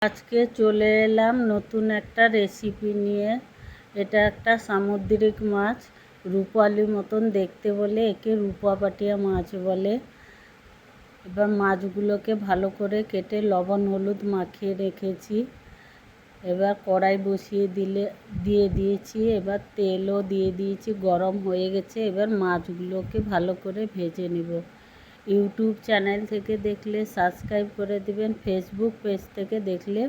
আজকে চলে এলাম নতুন একটা রেসিপি নিয়ে। এটা একটা সামুদ্রিক মাছ, রূপালি মতন দেখতে বলে একে রূপাপাটিয়া মাছ বলে। এবার মাছগুলোকে ভালো করে কেটে লবণ হলুদ মাখিয়ে রেখেছি। এবার কড়াই বসিয়ে দিয়ে দিয়েছি। এবার তেলও দিয়ে দিয়েছি, গরম হয়ে গেছে। এবার মাছগুলোকে ভালো করে ভেজে নেব। ইউটিউব চ্যানেল থেকে দেখলে সাবস্ক্রাইব করে দিবেন, ফেসবুক পেজ থেকে দেখলে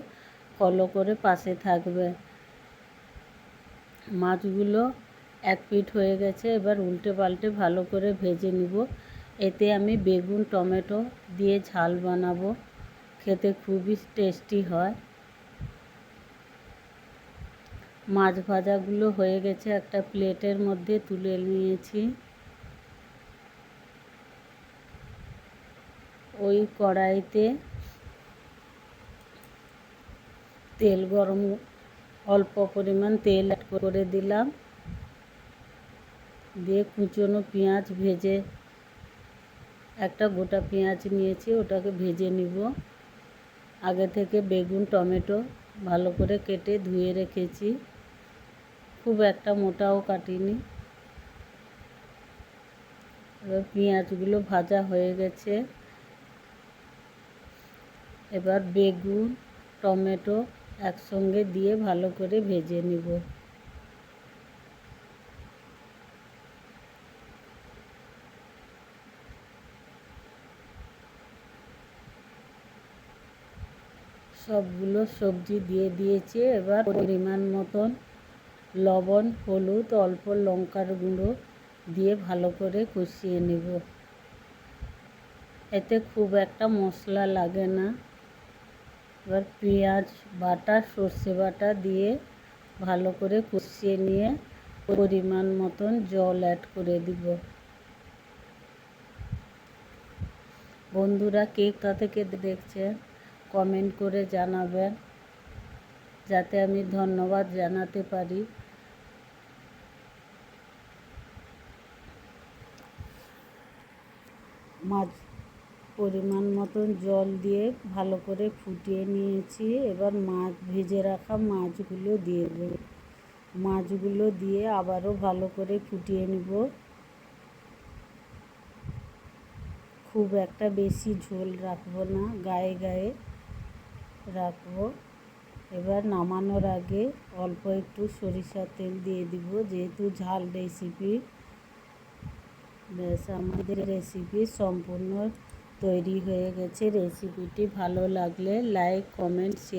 ফলো করে পাশে থাকবে। মাছগুলো এক পিঠ হয়ে গেছে, এবার উল্টে পাল্টে ভালো করে ভেজে নিব। এতে আমি বেগুন টমেটো দিয়ে ঝাল বানাবো, খেতে খুবই টেস্টি হয়। মাছ ভাজাগুলো হয়ে গেছে, একটা প্লেটের মধ্যে তুলে নিয়েছি। ওই কড়াইতে তেল গরম, অল্প পরিমাণ তেল অ্যাড করে দিলাম। দিয়ে কুচনো পেঁয়াজ ভেজে, একটা গোটা পেঁয়াজ নিয়েছি, ওটাকে ভেজে নিব। আগে থেকে বেগুন টমেটো ভালো করে কেটে ধুয়ে রেখেছি, খুব একটা মোটাও কাটিনি। এবার পেঁয়াজগুলো ভাজা হয়ে গেছে। এবার বেগুন টমেটো একসঙ্গে দিয়ে ভালো করে ভেজে নিব। সবগুলো সবজি দিয়ে দিয়েছি। এবার পরিমাণ মতন লবণ হলুদ অল্প লঙ্কার গুঁড়ো দিয়ে ভালো করে কষিয়ে নেব। এতে খুব একটা মশলা লাগে না। এবার পেঁয়াজ বাটা সর্ষে বাটা দিয়ে ভালো করে কষিয়ে নিয়ে পরিমাণ মতন জল অ্যাড করে দিব। বন্ধুরা কে কোথা থেকে দেখছেন কমেন্ট করে জানাবেন, যাতে আমি ধন্যবাদ জানাতে পারি। মাছ পরিমাণ মতন জল দিয়ে ভালো করে ফুটিয়ে নিয়েছি। এবার মাছ ভেজে রাখা মাছগুলো দিয়ে দেব। মাছগুলো দিয়ে আবারও ভালো করে ফুটিয়ে নিব। খুব একটা বেশি ঝোল রাখবো না, গায়ে গায়ে রাখবো। এবার নামানোর আগে অল্প একটু সরিষার তেল দিয়ে দিব, যেহেতু ঝাল রেসিপি। ব্যাস, আমাদের রেসিপি সম্পূর্ণ তৈরি হয়ে গেছে। রেসিপিটি ভালো লাগলে লাইক কমেন্ট শেয়ার